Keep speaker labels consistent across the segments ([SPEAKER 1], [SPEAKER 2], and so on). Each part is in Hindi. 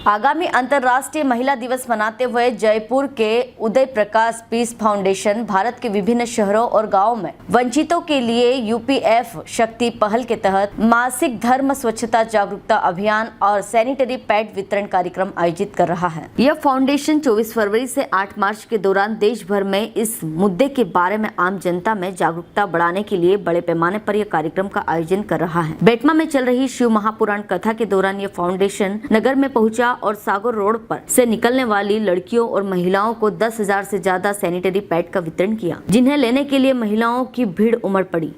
[SPEAKER 1] आगामी अंतर्राष्ट्रीय महिला दिवस मनाते हुए जयपुर के उदय प्रकाश पीस फाउंडेशन भारत के विभिन्न शहरों और गांवों में वंचितों के लिए यूपीएफ शक्ति पहल के तहत मासिक धर्म स्वच्छता जागरूकता अभियान और सैनिटरी पैड वितरण कार्यक्रम आयोजित कर रहा है। यह फाउंडेशन 24 फरवरी से 8 मार्च के दौरान देश भर में इस मुद्दे के बारे में आम जनता में जागरूकता बढ़ाने के लिए बड़े पैमाने पर यह कार्यक्रम का आयोजन कर रहा है। बेटमा में चल रही शिव महापुराण कथा के दौरान यह फाउंडेशन नगर में पहुंचा और सागर रोड पर से निकलने वाली लड़कियों और महिलाओं को 10,000 से ज्यादा सैनिटरी पैड का वितरण किया, जिन्हें लेने के लिए महिलाओं की भीड़ उमड़ पड़ी।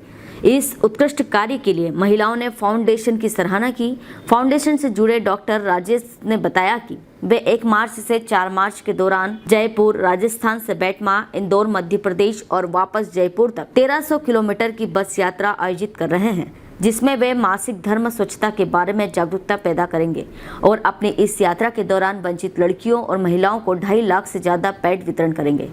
[SPEAKER 1] इस उत्कृष्ट कार्य के लिए महिलाओं ने फाउंडेशन की सराहना की। फाउंडेशन से जुड़े डॉक्टर राजेश ने बताया कि वे 1 मार्च से 4 मार्च के दौरान जयपुर, राजस्थान से बेटमा, इंदौर, मध्य प्रदेश और वापस जयपुर तक 1300 किलोमीटर की बस यात्रा आयोजित कर रहे हैं, जिसमें वे मासिक धर्म स्वच्छता के बारे में जागरूकता पैदा करेंगे और अपनी इस यात्रा के दौरान वंचित लड़कियों और महिलाओं को 2.5 लाख से ज्यादा पैड वितरण करेंगे।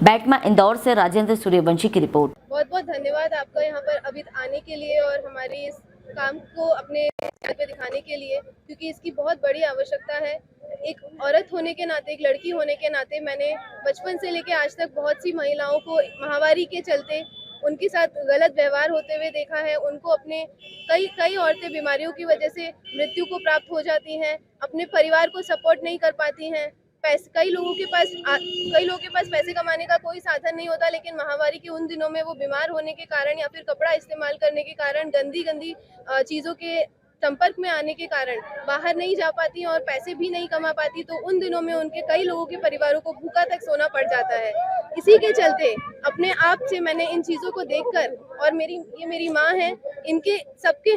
[SPEAKER 1] बेटमा इंदौर से राजेंद्र सूर्यवंशी की रिपोर्ट।
[SPEAKER 2] बहुत बहुत धन्यवाद आपका यहाँ पर अभी आने के लिए और हमारी इस काम को अपने पे दिखाने के लिए, क्योंकि इसकी बहुत बड़ी आवश्यकता है। एक औरत होने के नाते, एक लड़की होने के नाते मैंने बचपन से लेकर आज तक बहुत सी महिलाओं को महामारी के चलते उनके साथ गलत व्यवहार होते हुए देखा है। उनको अपने कई औरतें बीमारियों की वजह से मृत्यु को प्राप्त हो जाती हैं, अपने परिवार को सपोर्ट नहीं कर पाती हैं। कई लोगों के पास पैसे कमाने का कोई साधन नहीं होता, लेकिन महामारी के उन दिनों में वो बीमार होने के कारण या फिर कपड़ा इस्तेमाल करने के कारण, गंदी चीज़ों के संपर्क में आने के कारण बाहर नहीं जा पाती और पैसे भी नहीं कमा पाती, तो उन दिनों में उनके कई लोगों के परिवारों को भूखा तक सोना पड़ जाता है। इसी के चलते अपने आप से मैंने इन चीज़ों को देखकर, और ये मेरी माँ है,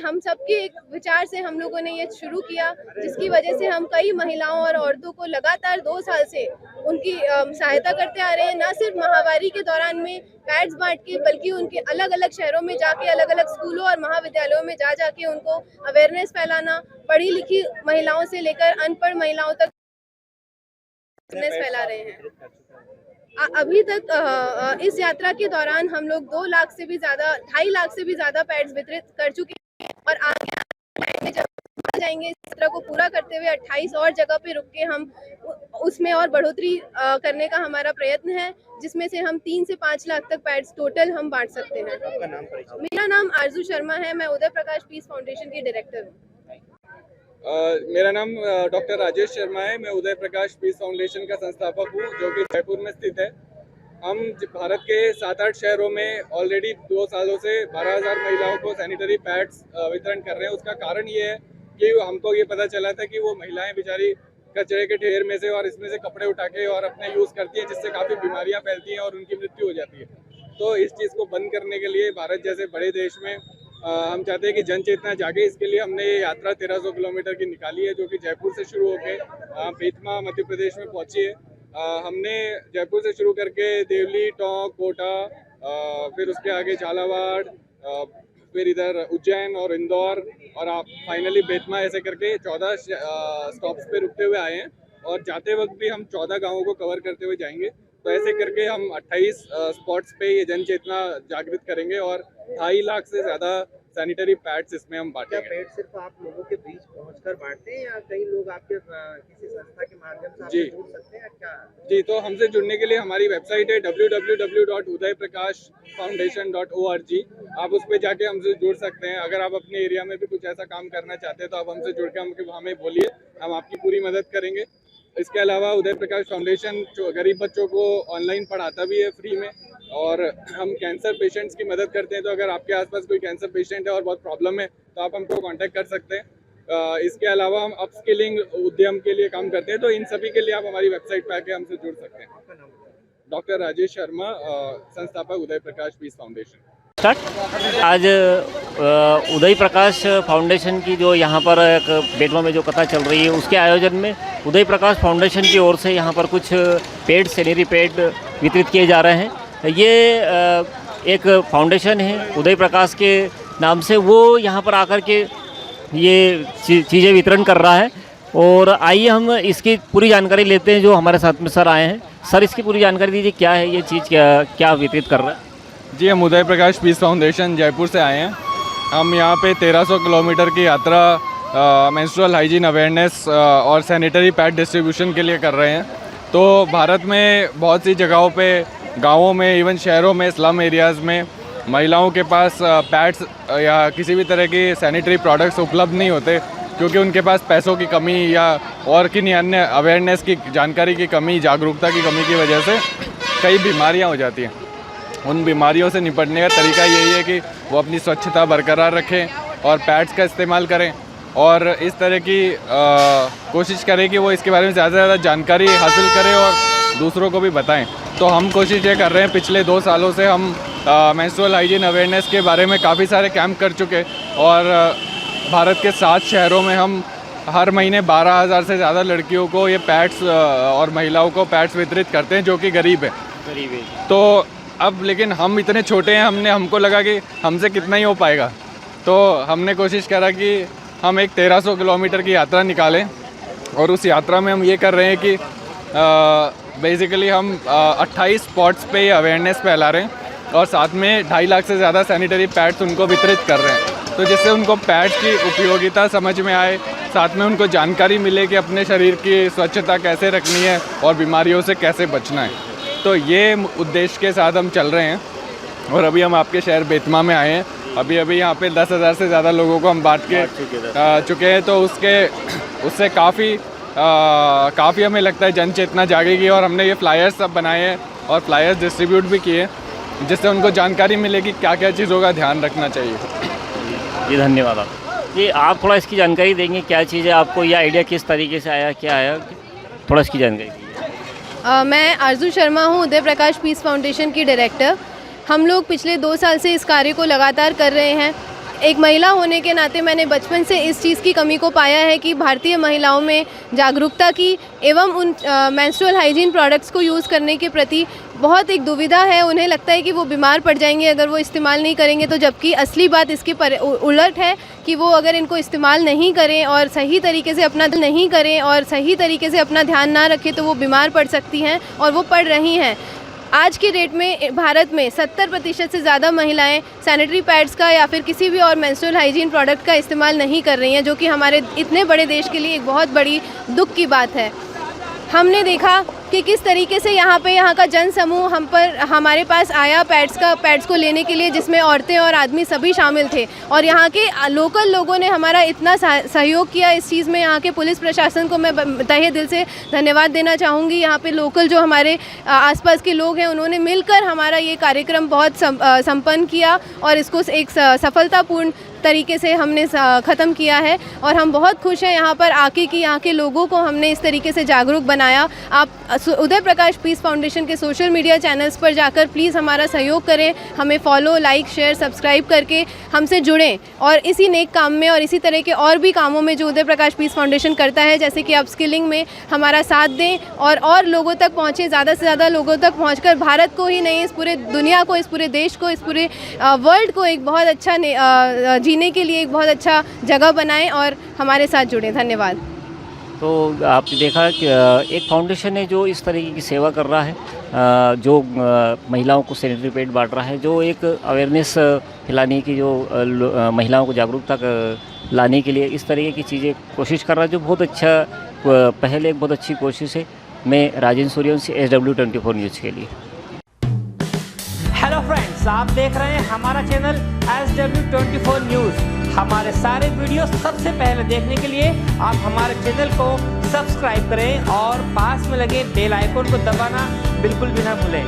[SPEAKER 2] हम सबके एक विचार से हम लोगों ने ये शुरू किया, जिसकी वजह से हम कई महिलाओं और औरतों को लगातार 2 साल से उनकी सहायता करते आ रहे हैं। न सिर्फ महामारी के दौरान में पैड्स बांट के, बल्कि उनके अलग अलग शहरों में जाके, अलग अलग स्कूलों और महाविद्यालयों में जाके उनको अवेयरनेस फैलाना, पढ़ी लिखी महिलाओं से लेकर अनपढ़ महिलाओं तक अवेयरनेस फैला रहे हैं। अभी तक इस यात्रा के दौरान हम लोग 2 लाख से भी ज्यादा, 2.5 लाख से भी ज्यादा पैड्स वितरित कर चुके हैं और आगे जब जाएंगे इस यात्रा को पूरा करते हुए 28 और जगह पे रुक के हम उसमें और बढ़ोतरी करने का हमारा प्रयत्न है, जिसमें से हम 3 से 5 लाख तक पैड्स टोटल हम बांट सकते हैं। मेरा नाम आरजू शर्मा है, मैं उदय प्रकाश पीस फाउंडेशन की डायरेक्टर हूँ।
[SPEAKER 3] मेरा नाम डॉक्टर राजेश शर्मा है, मैं उदय प्रकाश पीस फाउंडेशन का संस्थापक हूँ, जो कि जयपुर में स्थित है। हम भारत के 7-8 शहरों में ऑलरेडी 2 सालों से 12,000 महिलाओं को सैनिटरी पैड्स वितरण कर रहे हैं। उसका कारण ये है कि हमको ये पता चला था कि वो महिलाएं बेचारी कचरे के ढेर में से और इसमें से कपड़े उठा के और अपने यूज़ करती हैं, जिससे काफ़ी बीमारियां फैलती हैं और उनकी मृत्यु हो जाती है। तो इस चीज़ को बंद करने के लिए भारत जैसे बड़े देश में हम चाहते हैं कि जन चेतना जागे। इसके लिए हमने ये यात्रा 1300 किलोमीटर की निकाली है, जो कि जयपुर से शुरू होकर बेतमा मध्य प्रदेश में पहुंची है। हमने जयपुर से शुरू करके देवली, टोंक, कोटा, फिर उसके आगे झालावाड़, फिर इधर उज्जैन और इंदौर, और आप फाइनली बेतमा, ऐसे करके 14 स्टॉप्स पे रुकते हुए आए हैं। और जाते वक्त भी हम 14 गाँवों को कवर करते हुए जाएंगे। तो ऐसे करके हम 28 स्पॉट्स पे ये जन चेतना जागृत करेंगे और 2.5 लाख से ज़्यादा सैनिटरी पैड्स इसमें हम बांटेंगे।
[SPEAKER 4] पैड सिर्फ आप लोगों के बीच पहुंचकर बांटते हैं या कई लोग आपके किसी संस्था के माध्यम से आपसे जुड़ सकते हैं क्या?
[SPEAKER 3] जी, तो हमसे जुड़ने के लिए हमारी वेबसाइट है www.udayprakashfoundation.org। आप उस पर जाके हमसे जुड़ सकते हैं। अगर आप अपने एरिया में भी कुछ ऐसा काम करना चाहते हैं तो आप हमसे जुड़ के हमें बोलिए, हम आपकी पूरी मदद करेंगे। इसके अलावा उदय प्रकाश फाउंडेशन गरीब बच्चों को ऑनलाइन पढ़ाता भी है फ्री में, और हम कैंसर पेशेंट्स की मदद करते हैं। तो अगर आपके आसपास कोई कैंसर पेशेंट है और बहुत प्रॉब्लम है तो आप हमको कांटेक्ट कर सकते हैं। इसके अलावा हम अपस्किलिंग उद्यम के लिए काम करते हैं। तो इन सभी के लिए आप हमारी वेबसाइट पर आके हमसे जुड़ सकते हैं। डॉक्टर राजेश शर्मा, संस्थापक उदय प्रकाश पीस फाउंडेशन।
[SPEAKER 5] आज उदय प्रकाश फाउंडेशन की जो यहाँ पर एक बेटमा में जो कथा चल रही है, उसके आयोजन में उदय प्रकाश फाउंडेशन की ओर से यहाँ पर कुछ पेड, सैनिटरी पैड वितरित किए जा रहे हैं। ये एक फाउंडेशन है उदय प्रकाश के नाम से, वो यहाँ पर आकर के ये चीज़ें वितरण कर रहा है। और आइए हम इसकी पूरी जानकारी लेते हैं, जो हमारे साथ में सर आए हैं। सर, इसकी पूरी जानकारी दीजिए, क्या है ये चीज़, क्या वितरित कर रहा है?
[SPEAKER 3] जी, हम उदय प्रकाश पीस फाउंडेशन जयपुर से आए हैं। हम यहाँ पे 1300 किलोमीटर की यात्रा मेंस्ट्रुअल हाइजीन अवेयरनेस और सैनिटरी पैड डिस्ट्रीब्यूशन के लिए कर रहे हैं। तो भारत में बहुत सी जगहों पे, गांवों में, इवन शहरों में, स्लम एरियाज़ में महिलाओं के पास पैड्स या किसी भी तरह की सैनिटरी प्रोडक्ट्स उपलब्ध नहीं होते, क्योंकि उनके पास पैसों की कमी या और किन्हीं अन्य अवेयरनेस की, जानकारी की कमी, जागरूकता की कमी की वजह से कई बीमारियां हो जाती हैं। उन बीमारियों से निपटने का तरीका यही है कि वो अपनी स्वच्छता बरकरार रखें और पैड्स का इस्तेमाल करें और इस तरह की कोशिश करें कि वो इसके बारे में ज़्यादा से ज़्यादा जानकारी हासिल करें और दूसरों को भी बताएं। तो हम कोशिश ये कर रहे हैं, पिछले 2 सालों से हम मेंस्ट्रुअल हाइजीन अवेयरनेस के बारे में काफ़ी सारे कैंप कर चुके और भारत के 7 शहरों में हम हर महीने 12,000 से ज़्यादा लड़कियों को ये पैड्स और महिलाओं को पैड्स वितरित करते हैं जो कि गरीब है। तो अब लेकिन हम इतने छोटे हैं, हमको लगा कि हमसे कितना ही हो पाएगा, तो हमने कोशिश करा कि हम एक 1300 किलोमीटर की यात्रा निकालें और उस यात्रा में हम ये कर रहे हैं कि बेसिकली हम 28 स्पॉट्स पे अवेयरनेस फैला रहे हैं और साथ में 2.5 लाख से ज़्यादा सैनिटरी पैड्स उनको वितरित कर रहे हैं। तो जिससे उनको पैड्स की उपयोगिता समझ में आए, साथ में उनको जानकारी मिले कि अपने शरीर की स्वच्छता कैसे रखनी है और बीमारियों से कैसे बचना है। तो ये उद्देश्य के साथ हम चल रहे हैं और अभी हम आपके शहर बेतमा में आए हैं। अभी यहाँ पे 10,000 से ज़्यादा लोगों को हम बांट के चुके हैं। तो उससे काफ़ी हमें लगता है जन चेतना जागेगी और हमने ये फ्लायर्स सब बनाए हैं और फ्लायर्स डिस्ट्रीब्यूट भी किए, जिससे उनको जानकारी मिलेगी क्या क्या चीज़ों का ध्यान रखना चाहिए।
[SPEAKER 5] जी धन्यवाद आप। ये आप थोड़ा इसकी जानकारी देंगे, क्या चीज़ है, आपको यह आइडिया किस तरीके से आया, क्या आया, थोड़ा इसकी जानकारी दीजिए।
[SPEAKER 2] मैं आरजू शर्मा हूँ, उदय प्रकाश पीस फाउंडेशन की डायरेक्टर। हम लोग पिछले 2 साल से इस कार्य को लगातार कर रहे हैं। एक महिला होने के नाते मैंने बचपन से इस चीज़ की कमी को पाया है कि भारतीय महिलाओं में जागरूकता की एवं उन मेंस्ट्रुअल हाइजीन प्रोडक्ट्स को यूज़ करने के प्रति बहुत एक दुविधा है। उन्हें लगता है कि वो बीमार पड़ जाएंगे अगर वो इस्तेमाल नहीं करेंगे, तो जबकि असली बात इसके उलट है कि वो अगर इनको इस्तेमाल नहीं करें और सही तरीके से अपना ध्यान ना रखें तो वो बीमार पड़ सकती हैं और वो पड़ रही हैं। आज की डेट में भारत में 70% से ज़्यादा महिलाएं सैनिटरी पैड्स का या फिर किसी भी और मेंस्ट्रुअल हाइजीन प्रोडक्ट का इस्तेमाल नहीं कर रही हैं, जो कि हमारे इतने बड़े देश के लिए एक बहुत बड़ी दुख की बात है। हमने देखा कि किस तरीके से यहाँ का जन समूह हमारे पास आया पैड्स को लेने के लिए, जिसमें औरतें और आदमी सभी शामिल थे और यहाँ के लोकल लोगों ने हमारा इतना सहयोग किया इस चीज़ में। यहाँ के पुलिस प्रशासन को मैं तहे दिल से धन्यवाद देना चाहूँगी। यहाँ पे लोकल जो हमारे आसपास के लोग हैं, उन्होंने मिलकर हमारा ये कार्यक्रम बहुत संपन्न किया और इसको एक सफलतापूर्ण तरीके से हमने ख़त्म किया है और हम बहुत खुश हैं यहाँ पर आके कि यहाँ के लोगों को हमने इस तरीके से जागरूक बनाया। आप उदय प्रकाश पीस फाउंडेशन के सोशल मीडिया चैनल्स पर जाकर प्लीज़ हमारा सहयोग करें, हमें फॉलो, लाइक, शेयर, सब्सक्राइब करके हमसे जुड़ें और इसी नेक काम में और इसी तरह के और भी कामों में जो उदय प्रकाश पीस फाउंडेशन करता है, जैसे कि अपस्किलिंग में हमारा साथ दें और लोगों तक पहुँचें, ज़्यादा से ज़्यादा लोगों तक पहुँचकर भारत को ही नहीं, इस पूरे दुनिया को, इस पूरे देश को, इस पूरे वर्ल्ड को एक बहुत अच्छा जीने के लिए एक बहुत अच्छा जगह बनाएं और हमारे साथ जुड़ें। धन्यवाद।
[SPEAKER 5] तो आपने देखा कि एक फाउंडेशन है जो इस तरीके की सेवा कर रहा है, जो महिलाओं को सैनिटरी पैड बांट रहा है, जो एक अवेयरनेस फैलाने की, जो महिलाओं को जागरूकता लाने के लिए इस तरीके की चीज़ें कोशिश कर रहा है, जो बहुत अच्छा पहले एक बहुत अच्छी कोशिश है। मैं राजेंद्र सूर्यवंशी, SW24 न्यूज़ के लिए।
[SPEAKER 6] हेलो फ्रेंड्स, आप देख रहे हैं हमारा चैनल SW24 न्यूज़। हमारे सारे वीडियो सबसे पहले देखने के लिए आप हमारे चैनल को सब्सक्राइब करें और पास में लगे बेल आइकन को दबाना बिल्कुल भी ना भूलें।